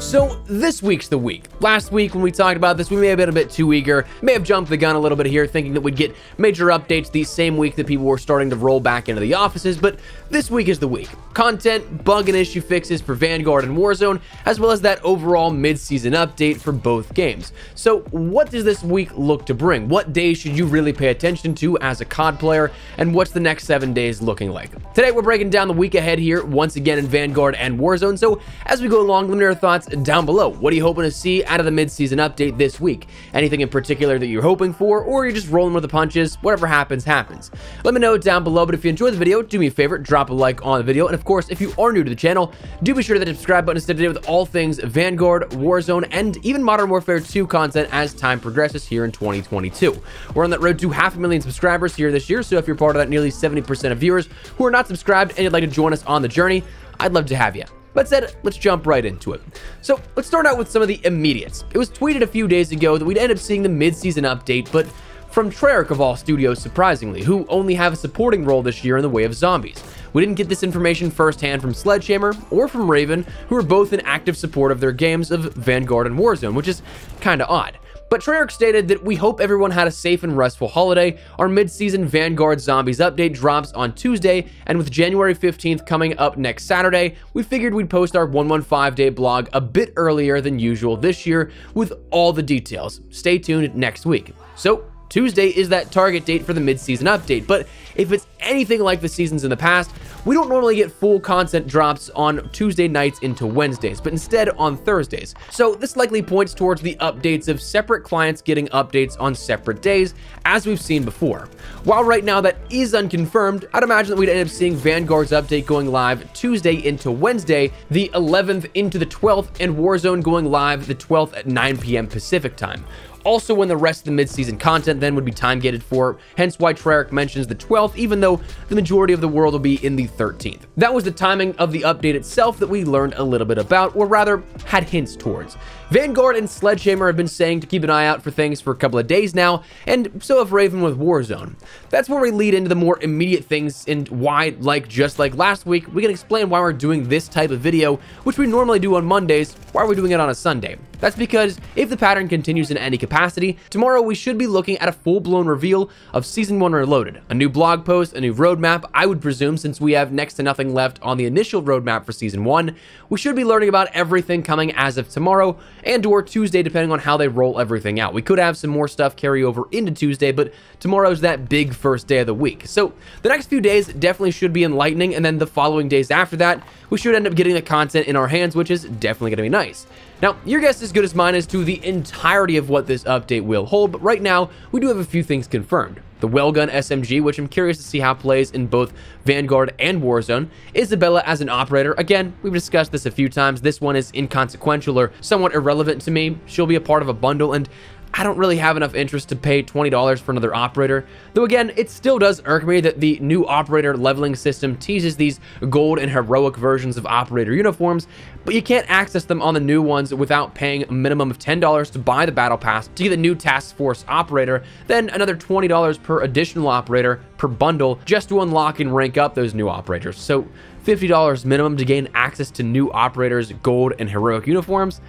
So this week's the week. Last week when we talked about this, we may have been a bit too eager, may have jumped the gun a little bit here, thinking that we'd get major updates the same week that people were starting to roll back into the offices, but this week is the week. Content, bug and issue fixes for Vanguard and Warzone, as well as that overall mid-season update for both games. So what does this week look to bring? What days should you really pay attention to as a COD player, and what's the next 7 days looking like? Today we're breaking down the week ahead here, once again in Vanguard and Warzone, so as we go along, let me know your thoughts down below. What are you hoping to see out of the mid-season update this week? Anything in particular that you're hoping for, or you're just rolling with the punches? Whatever happens, happens. Let me know down below, but if you enjoyed the video, do me a favor, drop a like on the video, and of course, if you are new to the channel, do be sure to hit the subscribe button to stay today with all things Vanguard, Warzone, and even Modern Warfare 2 content as time progresses here in 2022. We're on that road to 500,000 subscribers here this year, so if you're part of that nearly 70% of viewers who are not subscribed and you'd like to join us on the journey, I'd love to have you. That said, let's jump right into it. So let's start out with some of the immediates. It was tweeted a few days ago that we'd end up seeing the mid-season update, but from Treyarch of all studios, surprisingly, who only have a supporting role this year in the way of zombies. We didn't get this information firsthand from Sledgehammer or from Raven, who are both in active support of their games of Vanguard and Warzone, which is kinda odd. But Treyarch stated that we hope everyone had a safe and restful holiday. Our mid-season Vanguard Zombies update drops on Tuesday, and with January 15th coming up next Saturday, we figured we'd post our 115-day blog a bit earlier than usual this year with all the details. Stay tuned next week. So Tuesday is that target date for the mid-season update, but if it's anything like the seasons in the past, we don't normally get full content drops on Tuesday nights into Wednesdays, but instead on Thursdays. So this likely points towards the updates of separate clients getting updates on separate days, as we've seen before. While right now that is unconfirmed, I'd imagine that we'd end up seeing Vanguard's update going live Tuesday into Wednesday, the 11th into the 12th, and Warzone going live the 12th at 9 p.m. Pacific time. Also when the rest of the mid-season content then would be time-gated for, hence why Treyarch mentions the 12th, even though the majority of the world will be in the 13th. That was the timing of the update itself that we learned a little bit about, or rather, had hints towards. Vanguard and Sledgehammer have been saying to keep an eye out for things for a couple of days now, and so have Raven with Warzone. That's where we lead into the more immediate things and why, just like last week, we can explain why we're doing this type of video, which we normally do on Mondays. Why are we doing it on a Sunday? That's because if the pattern continues in any capacity, tomorrow we should be looking at a full-blown reveal of Season 1 Reloaded. A new blog post, a new roadmap, I would presume, since we have next to nothing left on the initial roadmap for Season 1. We should be learning about everything coming as of tomorrow and or Tuesday, depending on how they roll everything out. We could have some more stuff carry over into Tuesday, but tomorrow's that big first day of the week. So the next few days definitely should be enlightening, and then the following days after that, we should end up getting the content in our hands, which is definitely going to be nice. Now, your guess is as good as mine as to the entirety of what this update will hold, but right now, we do have a few things confirmed. The Wellgun SMG, which I'm curious to see how it plays in both Vanguard and Warzone. Isabella as an operator. Again, we've discussed this a few times. This one is inconsequential or somewhat irrelevant to me. She'll be a part of a bundle, and I don't really have enough interest to pay $20 for another operator. Though again, it still does irk me that the new operator leveling system teases these gold and heroic versions of operator uniforms, but you can't access them on the new ones without paying a minimum of $10 to buy the battle pass to get the new task force operator, then another $20 per additional operator per bundle just to unlock and rank up those new operators. So $50 minimum to gain access to new operators, gold, and heroic uniforms?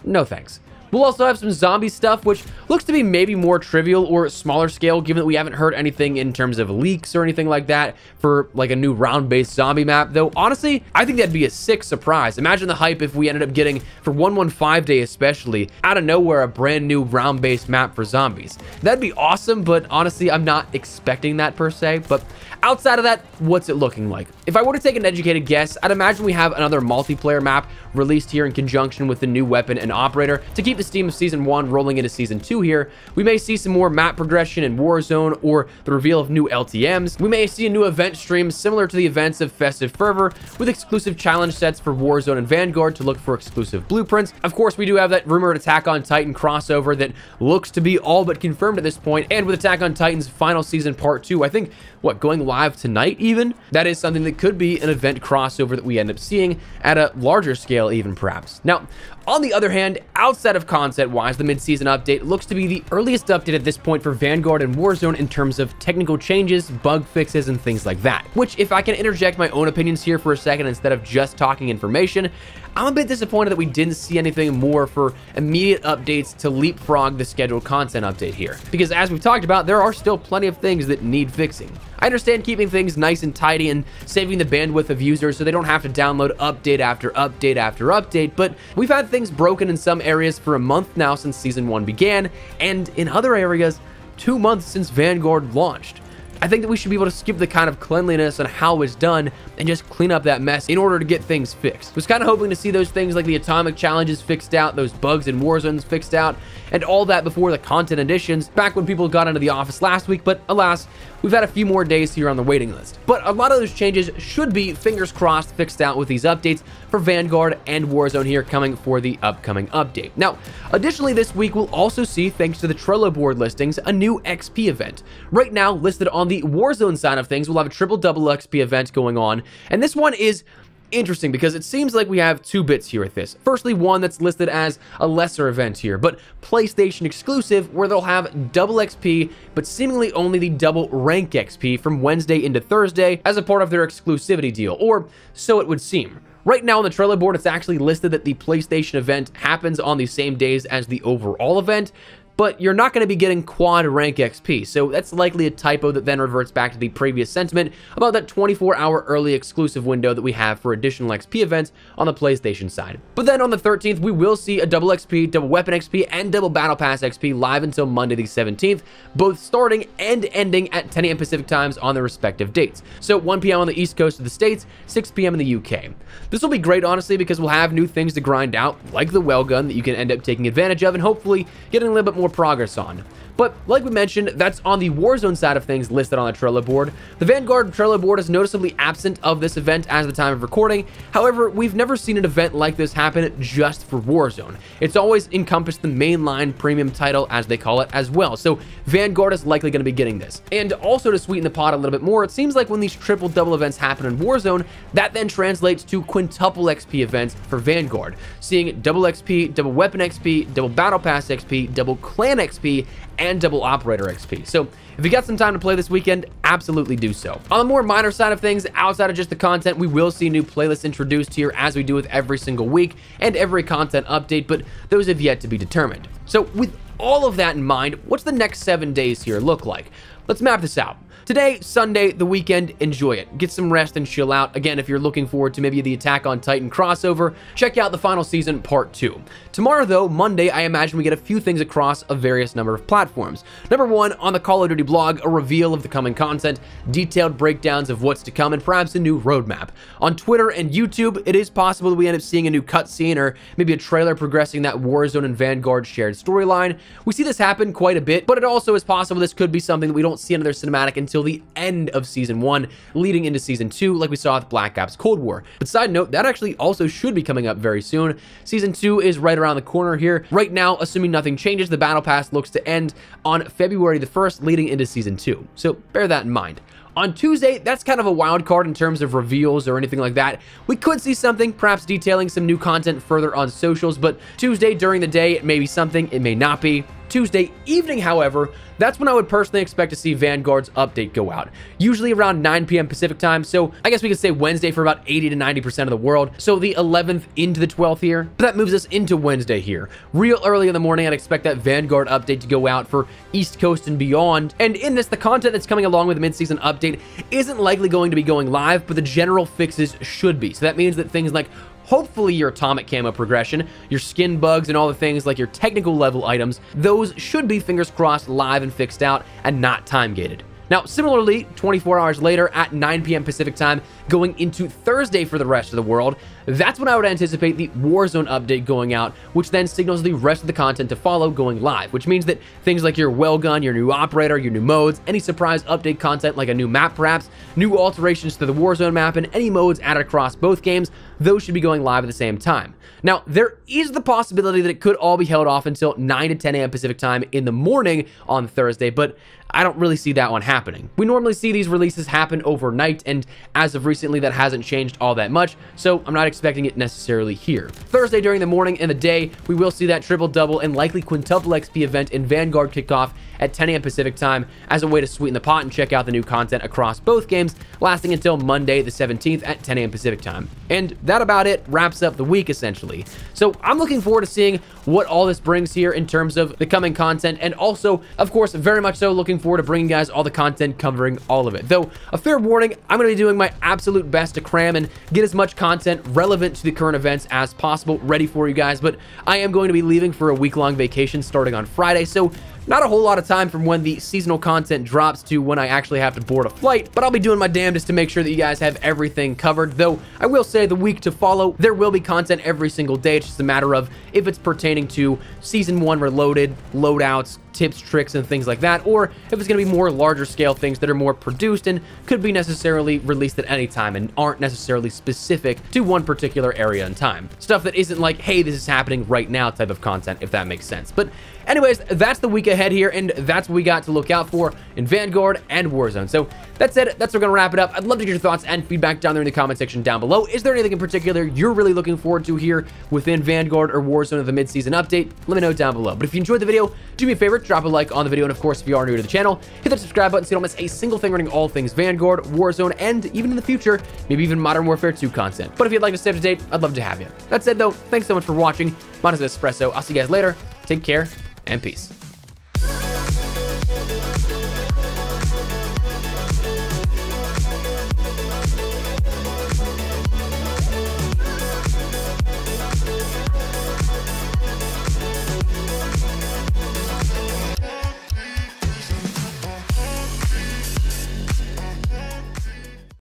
No thanks. We'll also have some zombie stuff, which looks to be maybe more trivial or smaller scale, given that we haven't heard anything in terms of leaks or anything like that for like a new round-based zombie map. Though honestly, I think that'd be a sick surprise. Imagine the hype if we ended up getting, for 115 Day especially, out of nowhere, a brand new round-based map for zombies. That'd be awesome, but honestly, I'm not expecting that per se. But outside of that, what's it looking like? If I were to take an educated guess, I'd imagine we have another multiplayer map released here in conjunction with the new weapon and operator to keep the steam of Season 1 rolling into Season 2 here. We may see some more map progression in Warzone or the reveal of new LTMs. We may see a new event stream similar to the events of Festive Fervor with exclusive challenge sets for Warzone and Vanguard to look for exclusive blueprints. Of course, we do have that rumored Attack on Titan crossover that looks to be all but confirmed at this point, and with Attack on Titan's final season part 2, I think, going live tonight even? That is something that could be an event crossover that we end up seeing at a larger scale even perhaps. Now, On the other hand, outside of content-wise, the mid-season update looks to be the earliest update at this point for Vanguard and Warzone in terms of technical changes, bug fixes, and things like that. Which, if I can interject my own opinions here for a second instead of just talking information, I'm a bit disappointed that we didn't see anything more for immediate updates to leapfrog the scheduled content update here. Because as we've talked about, there are still plenty of things that need fixing. I understand keeping things nice and tidy and saving the bandwidth of users so they don't have to download update after update after update, but we've had things broken in some areas for a month now since Season 1 began, and in other areas, 2 months since Vanguard launched. I think that we should be able to skip the kind of cleanliness on how it's done and just clean up that mess in order to get things fixed. I was kind of hoping to see those things like the atomic challenges fixed out, those bugs in Warzones fixed out, and all that before the content additions back when people got into the office last week, but alas, we've had a few more days here on the waiting list. But a lot of those changes should be, fingers crossed, fixed out with these updates for Vanguard and Warzone here coming for the upcoming update. Now, additionally this week we'll also see, thanks to the Trello board listings, a new XP event. Right now, listed on the Warzone side of things, we'll have a triple-double XP event going on, and this one is interesting because it seems like we have two bits here with this. Firstly, one that's listed as a lesser event here, but PlayStation exclusive, where they'll have double XP, but seemingly only the double rank XP from Wednesday into Thursday as a part of their exclusivity deal, or so it would seem. Right now on the Trello board, it's actually listed that the PlayStation event happens on the same days as the overall event, but you're not going to be getting quad rank XP, so that's likely a typo that then reverts back to the previous sentiment about that 24-hour early exclusive window that we have for additional XP events on the PlayStation side. But then on the 13th, we will see a double XP, double weapon XP, and double battle pass XP live until Monday the 17th, both starting and ending at 10 a.m. Pacific times on their respective dates. So 1 p.m. on the East Coast of the States, 6 p.m. in the UK. This will be great, honestly, because we'll have new things to grind out, like the well gun that you can end up taking advantage of and hopefully getting a little bit more progress on. But like we mentioned, that's on the Warzone side of things listed on the Trello board. The Vanguard Trello board is noticeably absent of this event as of the time of recording. However, we've never seen an event like this happen just for Warzone. It's always encompassed the mainline premium title, as they call it, as well. So Vanguard is likely going to be getting this. And also to sweeten the pot a little bit more, it seems like when these triple-double events happen in Warzone, that then translates to quintuple XP events for Vanguard, seeing double XP, double weapon XP, double battle pass XP, double clan XP, and double operator XP. So if you got some time to play this weekend, absolutely do so. On the more minor side of things, outside of just the content, we will see new playlists introduced here as we do with every single week and every content update, but those have yet to be determined. So with all of that in mind, what's the next 7 days here look like? Let's map this out. Today, Sunday, the weekend, enjoy it. Get some rest and chill out. Again, if you're looking forward to maybe the Attack on Titan crossover, check out the final season part 2. Tomorrow, though, Monday, I imagine we get a few things across a various number of platforms. Number 1, on the Call of Duty blog, a reveal of the coming content, detailed breakdowns of what's to come, and perhaps a new roadmap. On Twitter and YouTube, it is possible that we end up seeing a new cutscene or maybe a trailer progressing that Warzone and Vanguard shared storyline. We see this happen quite a bit, but it also is possible this could be something that we don't see another cinematic until the end of Season 1, leading into Season 2, like we saw with Black Ops Cold War. But side note, that actually also should be coming up very soon. Season 2 is right around the corner here. Right now, assuming nothing changes, the Battle Pass looks to end on February the 1st, leading into Season 2. So bear that in mind. On Tuesday, that's kind of a wild card in terms of reveals or anything like that. We could see something, perhaps detailing some new content further on socials, but Tuesday during the day, it may be something, it may not be. Tuesday evening, however, that's when I would personally expect to see Vanguard's update go out. Usually around 9 p.m. Pacific time, so I guess we could say Wednesday for about 80 to 90% of the world. So the 11th into the 12th here, but that moves us into Wednesday here. Real early in the morning, I'd expect that Vanguard update to go out for East Coast and beyond. And in this, the content that's coming along with the mid-season update isn't likely going to be going live, but the general fixes should be. So that means that things like hopefully your atomic camo progression, your skin bugs, and all the things like your technical level items, those should be, fingers crossed, live and fixed out and not time gated. Now, similarly, 24 hours later at 9 p.m. Pacific time, going into Thursday for the rest of the world, that's when I would anticipate the Warzone update going out, which then signals the rest of the content to follow going live, which means that things like your well gun, your new operator, your new modes, any surprise update content like a new map perhaps, new alterations to the Warzone map, and any modes added across both games, those should be going live at the same time. Now, there is the possibility that it could all be held off until 9 to 10 a.m. Pacific time in the morning on Thursday, but I don't really see that one happening. We normally see these releases happen overnight, and as of recently, that hasn't changed all that much, so I'm not expecting it necessarily here. Thursday during the morning and the day, we will see that triple-double and likely quintuple XP event in Vanguard kick off at 10 a.m. Pacific time as a way to sweeten the pot and check out the new content across both games, lasting until Monday the 17th at 10 a.m. Pacific time. And that about it wraps up the week, essentially. So I'm looking forward to seeing what all this brings here in terms of the coming content, and also, of course, very much so looking forward to bringing you guys all the content covering all of it. Though, a fair warning, I'm going to be doing my absolute best to cram and get as much content relevant to the current events as possible ready for you guys, but I am going to be leaving for a week-long vacation starting on Friday, so not a whole lot of time from when the seasonal content drops to when I actually have to board a flight, but I'll be doing my damnedest to make sure that you guys have everything covered. Though I will say the week to follow, there will be content every single day. It's just a matter of if it's pertaining to Season 1 Reloaded, loadouts, tips, tricks, and things like that, or if it's going to be more larger scale things that are more produced and could be necessarily released at any time and aren't necessarily specific to one particular area and time. Stuff that isn't like, hey, this is happening right now type of content, if that makes sense. But anyways, that's the week ahead here, and that's what we got to look out for in Vanguard and Warzone. So that's it. That's where we're going to wrap it up. I'd love to get your thoughts and feedback down there in the comment section down below. Is there anything in particular you're really looking forward to here within Vanguard or Warzone of the mid-season update? Let me know down below. But if you enjoyed the video, do me a favor, drop a like on the video, and of course, if you are new to the channel, hit that subscribe button so you don't miss a single thing running all things Vanguard, Warzone, and even in the future, maybe even Modern Warfare 2 content. But if you'd like to stay up to date, I'd love to have you. That said though, thanks so much for watching. My name is Espresso. I'll see you guys later. Take care and peace.